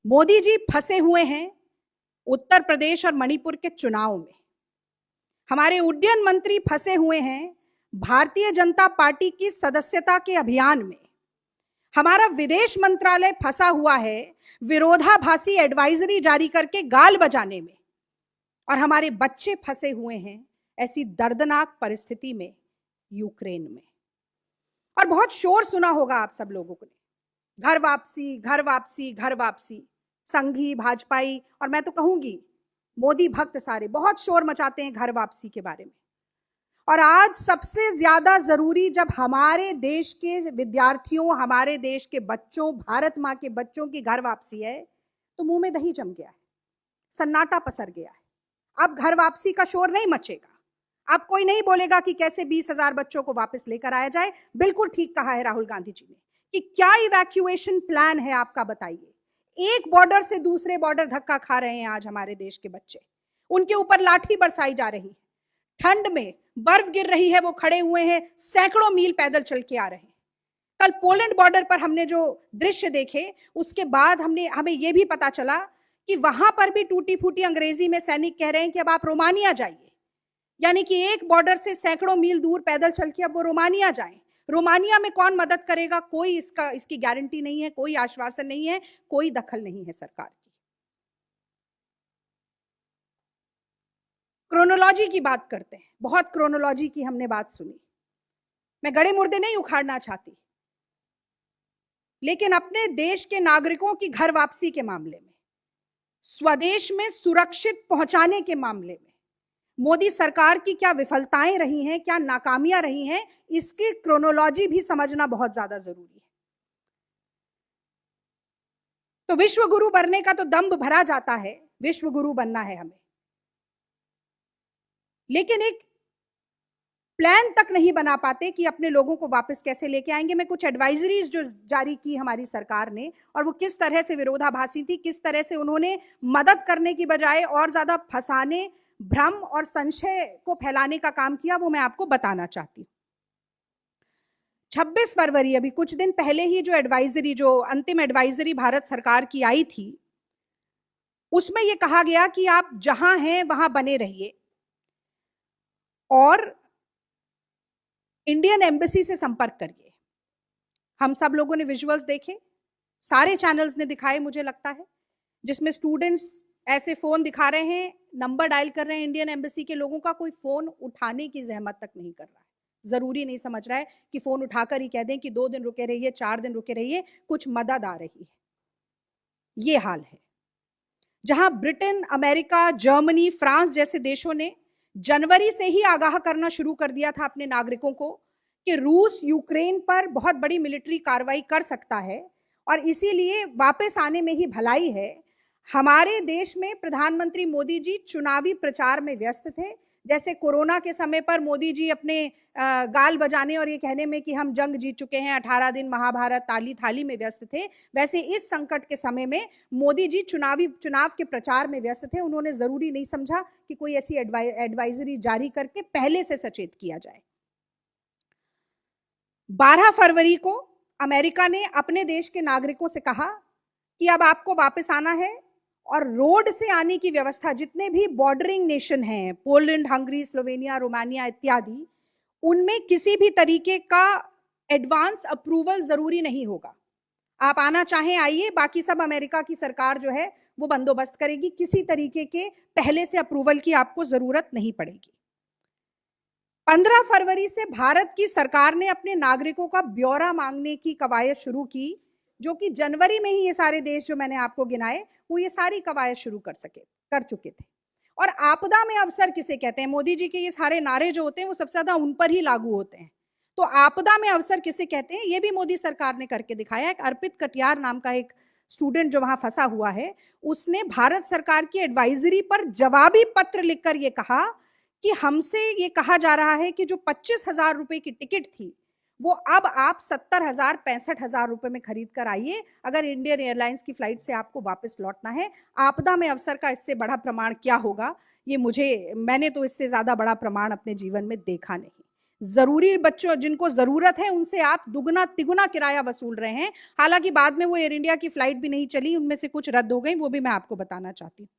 मोदी जी फंसे हुए हैं उत्तर प्रदेश और मणिपुर के चुनाव में। हमारे उड्डयन मंत्री फंसे हुए हैं भारतीय जनता पार्टी की सदस्यता के अभियान में। हमारा विदेश मंत्रालय फंसा हुआ है विरोधाभासी एडवाइजरी जारी करके गाल बजाने में। और हमारे बच्चे फंसे हुए हैं ऐसी दर्दनाक परिस्थिति में यूक्रेन में। और बहुत शोर सुना होगा आप सब लोगों को, घर वापसी, घर वापसी, घर वापसी। संघी, भाजपाई और मैं तो कहूंगी मोदी भक्त सारे बहुत शोर मचाते हैं घर वापसी के बारे में। और आज सबसे ज्यादा जरूरी जब हमारे देश के विद्यार्थियों, हमारे देश के बच्चों, भारत मां के बच्चों की घर वापसी है, तो मुंह में दही जम गया है, सन्नाटा पसर गया है। अब घर वापसी का शोर नहीं मचेगा। अब कोई नहीं बोलेगा कि कैसे 20,000 बच्चों को वापस लेकर आया जाए। बिल्कुल ठीक कहा है राहुल गांधी जी ने कि क्या इवैक्यूएशन प्लान है आपका, बताइए। एक बॉर्डर से दूसरे बॉर्डर धक्का खा रहे हैं आज हमारे देश के बच्चे, उनके ऊपर लाठी बरसाई जा रही है, ठंड में बर्फ गिर रही है, वो खड़े हुए हैं, सैकड़ों मील पैदल चल के आ रहे हैं। कल पोलैंड बॉर्डर पर हमने जो दृश्य देखे उसके बाद हमें यह भी पता चला कि वहां पर भी टूटी फूटी अंग्रेजी में सैनिक कह रहे हैं कि अब आप रोमानिया जाइए। यानी कि एक बॉर्डर से सैकड़ों मील दूर पैदल चल के अब वो रोमानिया जाएं। रोमानिया में कौन मदद करेगा, कोई इसकी गारंटी नहीं है, कोई आश्वासन नहीं है, कोई दखल नहीं है सरकार की। क्रोनोलॉजी की बात करते हैं, बहुत क्रोनोलॉजी की हमने बात सुनी। मैं गड़े मुर्दे नहीं उखाड़ना चाहती, लेकिन अपने देश के नागरिकों की घर वापसी के मामले में, स्वदेश में सुरक्षित पहुंचाने के मामले में मोदी सरकार की क्या विफलताएं रही हैं, क्या नाकामियां रही हैं, इसकी क्रोनोलॉजी भी समझना बहुत ज्यादा जरूरी है। तो विश्व गुरु बनने का तो दंभ भरा जाता है, विश्व गुरु बनना है हमें, लेकिन एक प्लान तक नहीं बना पाते कि अपने लोगों को वापस कैसे लेके आएंगे। मैं कुछ एडवाइजरीज जो जारी की हमारी सरकार ने, और वो किस तरह से विरोधाभासी थी, किस तरह से उन्होंने मदद करने की बजाय और ज्यादा फंसाने, भ्रम और संशय को फैलाने का काम किया, वो मैं आपको बताना चाहती हूं। 26 फरवरी, अभी कुछ दिन पहले ही जो अंतिम एडवाइजरी भारत सरकार की आई थी, उसमें यह कहा गया कि आप जहां हैं वहां बने रहिए और इंडियन एम्बेसी से संपर्क करिए। हम सब लोगों ने विजुअल्स देखे, सारे चैनल्स ने दिखाए मुझे लगता है, जिसमें स्टूडेंट्स ऐसे फोन दिखा रहे हैं, नंबर डायल कर रहे हैं इंडियन एम्बेसी के लोगों का, कोई फोन उठाने की जहमत तक नहीं कर रहा है। जरूरी नहीं समझ रहा है कि फोन उठाकर ही कह दें कि 2 दिन रुके रहिए, 4 दिन रुके रहिए, कुछ मदद आ रही है। ये हाल है। जहां ब्रिटेन, अमेरिका, जर्मनी, फ्रांस जैसे देशों ने जनवरी से ही आगाह करना शुरू कर दिया था अपने नागरिकों को कि रूस यूक्रेन पर बहुत बड़ी मिलिट्री कार्रवाई कर सकता है और इसीलिए वापस आने में ही भलाई है। हमारे देश में प्रधानमंत्री मोदी जी चुनावी प्रचार में व्यस्त थे। जैसे कोरोना के समय पर मोदी जी अपने गाल बजाने और ये कहने में कि हम जंग जीत चुके हैं, 18 दिन महाभारत ताली थाली में व्यस्त थे, वैसे इस संकट के समय में मोदी जी चुनाव के प्रचार में व्यस्त थे। उन्होंने जरूरी नहीं समझा कि कोई ऐसी एडवाइजरी जारी करके पहले से सचेत किया जाए। 12 फरवरी को अमेरिका ने अपने देश के नागरिकों से कहा कि अब आपको वापस आना है और रोड से आने की व्यवस्था, जितने भी बॉर्डरिंग नेशन हैं, पोलैंड, हंगरी, स्लोवेनिया, रोमानिया इत्यादि, उनमें किसी भी तरीके का एडवांस अप्रूवल जरूरी नहीं होगा। आप आना चाहें आइए, बाकी सब अमेरिका की सरकार जो है वो बंदोबस्त करेगी। किसी तरीके के पहले से अप्रूवल की आपको जरूरत नहीं पड़ेगी। 15 फरवरी से भारत की सरकार ने अपने नागरिकों का ब्यौरा मांगने की कवायद शुरू की, जो कि जनवरी में ही ये सारे देश जो मैंने आपको गिनाए वो ये सारी कवायद शुरू कर चुके थे। और आपदा में अवसर किसे कहते हैं? मोदी जी के ये सारे नारे जो होते हैं वो सबसे ज्यादा उन पर ही लागू होते हैं। तो आपदा में अवसर किसे कहते हैं, ये भी मोदी सरकार ने करके दिखाया। एक अर्पित कटियार नाम का एक स्टूडेंट जो वहां फंसा हुआ है, उसने भारत सरकार की एडवाइजरी पर जवाबी पत्र लिखकर ये कहा कि हमसे ये कहा जा रहा है कि जो 25,000 रुपए की टिकट थी वो अब आप 70,000, 65,000 रुपए में खरीद कर आइए, अगर इंडियन एयरलाइंस की फ्लाइट से आपको वापस लौटना है। आपदा में अवसर का इससे बड़ा प्रमाण क्या होगा? मैंने तो इससे ज्यादा बड़ा प्रमाण अपने जीवन में देखा नहीं। जरूरी बच्चों जिनको जरूरत है उनसे आप दुगना तिगुना किराया वसूल रहे हैं। हालांकि बाद में वो एयर इंडिया की फ्लाइट भी नहीं चली, उनमें से कुछ रद्द हो गई, वो भी मैं आपको बताना चाहती हूँ।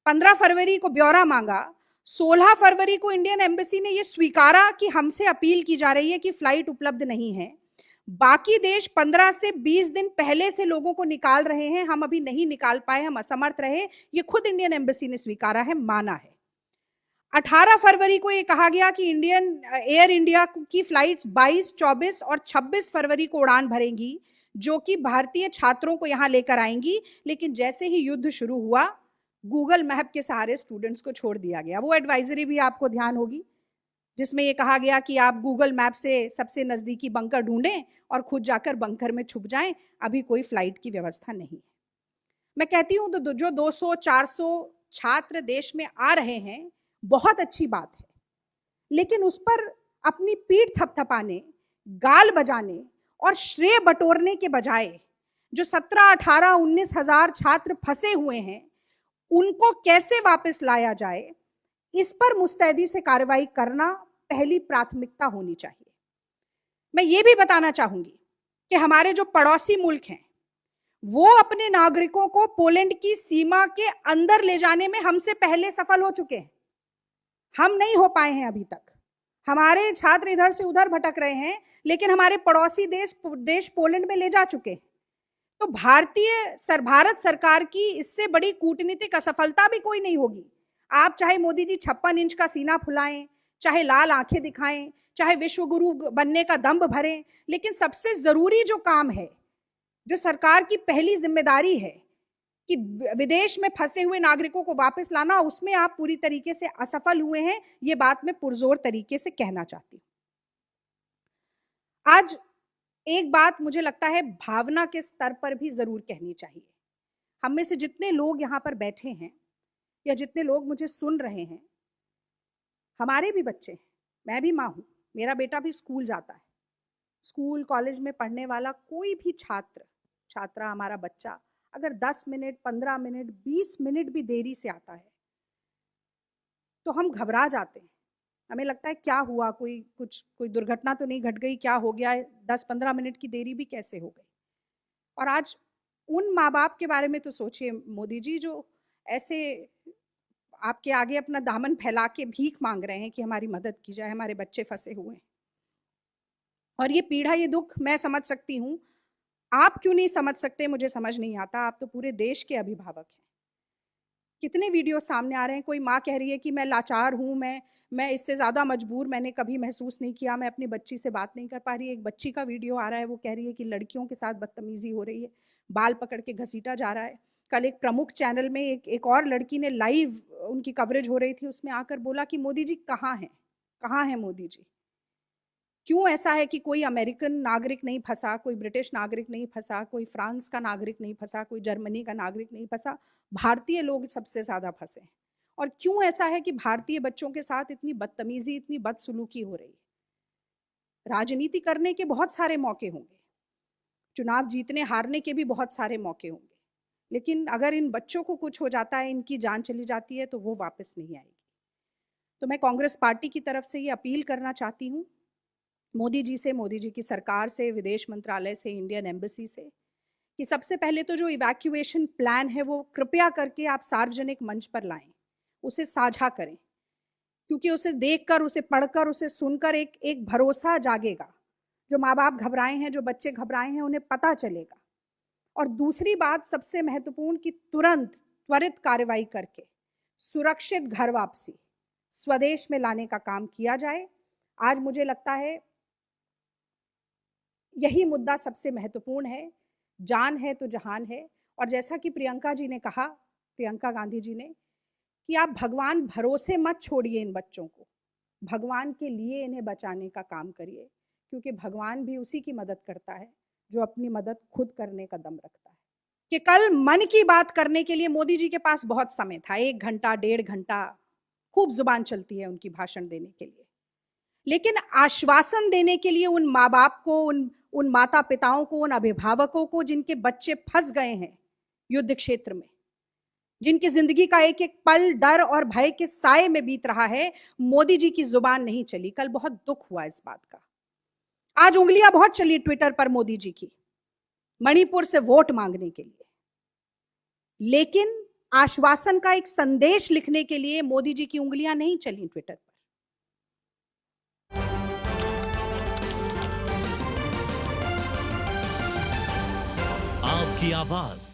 15 फरवरी को ब्यौरा मांगा, 16 फरवरी को इंडियन एम्बेसी ने यह स्वीकारा कि हमसे अपील की जा रही है कि फ्लाइट उपलब्ध नहीं है। बाकी देश 15 से 20 दिन पहले से लोगों को निकाल रहे हैं, हम अभी नहीं निकाल पाए, हम असमर्थ रहे, ये खुद इंडियन एम्बेसी ने स्वीकारा है, माना है। 18 फरवरी को ये कहा गया कि इंडियन एयर इंडिया की फ्लाइट्स 22, 24 और 26 फरवरी को उड़ान भरेंगी, जो कि भारतीय छात्रों को यहां लेकर आएंगी। लेकिन जैसे ही युद्ध शुरू हुआ, गूगल मैप के सहारे स्टूडेंट्स को छोड़ दिया गया। वो एडवाइजरी भी आपको ध्यान होगी जिसमें ये कहा गया कि आप गूगल मैप से सबसे नजदीकी बंकर ढूंढें और खुद जाकर बंकर में छुप जाएं, अभी कोई फ्लाइट की व्यवस्था नहीं है। मैं कहती हूं तो जो 200-400 छात्र देश में आ रहे हैं, बहुत अच्छी बात है, लेकिन उस पर अपनी पीठ थपथपाने, गाल बजाने और श्रेय बटोरने के बजाय जो 17, 18, 19 हजार छात्र फंसे हुए हैं, उनको कैसे वापस लाया जाए, इस पर मुस्तैदी से कार्रवाई करना पहली प्राथमिकता होनी चाहिए। मैं ये भी बताना चाहूंगी कि हमारे जो पड़ोसी मुल्क हैं, वो अपने नागरिकों को पोलैंड की सीमा के अंदर ले जाने में हमसे पहले सफल हो चुके हैं। हम नहीं हो पाए हैं अभी तक। हमारे छात्र इधर से उधर भटक रहे हैं, लेकिन हमारे पड़ोसी देश पोलैंड में ले जा चुके हैं। तो भारत सरकार की इससे बड़ी कूटनीतिक असफलता भी कोई नहीं होगी। आप चाहे मोदी जी 56 इंच का सीना फुलाएं, चाहे लाल आंखें दिखाएं, चाहे विश्व गुरु बनने का दंभ भरें, लेकिन सबसे जरूरी जो काम है, जो सरकार की पहली जिम्मेदारी है कि विदेश में फंसे हुए नागरिकों को वापस लाना, उसमें आप पूरी तरीके से असफल हुए हैं। ये बात मैं पुरजोर तरीके से कहना चाहती हूं। आज एक बात मुझे लगता है भावना के स्तर पर भी जरूर कहनी चाहिए। हम में से जितने लोग यहाँ पर बैठे हैं या जितने लोग मुझे सुन रहे हैं, हमारे भी बच्चे हैं, मैं भी माँ हूं, मेरा बेटा भी स्कूल जाता है। स्कूल कॉलेज में पढ़ने वाला कोई भी छात्रा हमारा बच्चा अगर 10 मिनट, 15 मिनट, 20 मिनट भी देरी से आता है तो हम घबरा जाते हैं। हमें लगता है क्या हुआ, कोई दुर्घटना तो नहीं घट गई, क्या हो गया, 10-15 मिनट की देरी भी कैसे हो गई। और आज उन माँ बाप के बारे में तो सोचिए मोदी जी, जो ऐसे आपके आगे अपना दामन फैला के भीख मांग रहे हैं कि हमारी मदद की जाए, हमारे बच्चे फंसे हुए हैं। और ये पीड़ा, ये दुख मैं समझ सकती हूँ, आप क्यों नहीं समझ सकते मुझे समझ नहीं आता। आप तो पूरे देश के अभिभावक हैं। कितने वीडियो सामने आ रहे हैं, कोई माँ कह रही है कि मैं लाचार हूँ, मैं इससे ज़्यादा मजबूर मैंने कभी महसूस नहीं किया, मैं अपनी बच्ची से बात नहीं कर पा रही। एक बच्ची का वीडियो आ रहा है, वो कह रही है कि लड़कियों के साथ बदतमीजी हो रही है, बाल पकड़ के घसीटा जा रहा है। कल एक प्रमुख चैनल में एक और लड़की ने लाइव उनकी कवरेज हो रही थी, उसमें आकर बोला कि मोदी जी कहाँ हैं, कहाँ हैं मोदी जी। क्यों ऐसा है कि कोई अमेरिकन नागरिक नहीं फंसा, कोई ब्रिटिश नागरिक नहीं फंसा, कोई फ्रांस का नागरिक नहीं फंसा, कोई जर्मनी का नागरिक नहीं फंसा, भारतीय लोग सबसे ज्यादा फंसे हैं। और क्यों ऐसा है कि भारतीय बच्चों के साथ इतनी बदतमीजी, इतनी बदसलूकी हो रही है। राजनीति करने के बहुत सारे मौके होंगे, चुनाव जीतने हारने के भी बहुत सारे मौके होंगे, लेकिन अगर इन बच्चों को कुछ हो जाता है, इनकी जान चली जाती है, तो वो वापस नहीं आएगी। तो मैं कांग्रेस पार्टी की तरफ से ये अपील करना चाहती हूँ मोदी जी से, मोदी जी की सरकार से, विदेश मंत्रालय से, इंडियन एम्बेसी से, कि सबसे पहले तो जो इवैक्यूएशन प्लान है वो कृपया करके आप सार्वजनिक मंच पर लाएं, उसे साझा करें, क्योंकि उसे देखकर, उसे पढ़कर, उसे सुनकर एक भरोसा जागेगा। जो माँ बाप घबराए हैं, जो बच्चे घबराए हैं, उन्हें पता चलेगा। और दूसरी बात सबसे महत्वपूर्ण, कि तुरंत त्वरित कार्रवाई करके सुरक्षित घर वापसी, स्वदेश में लाने का काम किया जाए। आज मुझे लगता है यही मुद्दा सबसे महत्वपूर्ण है। जान है तो जहान है। और जैसा कि प्रियंका जी ने कहा, प्रियंका गांधी जी ने, कि आप भगवान भरोसे मत छोड़िए इन बच्चों को, भगवान के लिए इन्हें बचाने का काम करिए, क्योंकि भगवान भी उसी की मदद करता है जो अपनी मदद खुद करने का दम रखता है। कि कल मन की बात करने के लिए मोदी जी के पास बहुत समय था, 1 घंटा 1.5 घंटा खूब जुबान चलती है उनकी भाषण देने के लिए, लेकिन आश्वासन देने के लिए उन माँ बाप को, उन माता पिताओं को, उन अभिभावकों को जिनके बच्चे फंस गए हैं युद्ध क्षेत्र में, जिनकी जिंदगी का एक एक पल डर और भय के साए में बीत रहा है, मोदी जी की जुबान नहीं चली। कल बहुत दुख हुआ इस बात का। आज उंगलियां बहुत चली ट्विटर पर मोदी जी की, मणिपुर से वोट मांगने के लिए, लेकिन आश्वासन का एक संदेश लिखने के लिए मोदी जी की उंगलियां नहीं चली ट्विटर पर। आपकी आवाज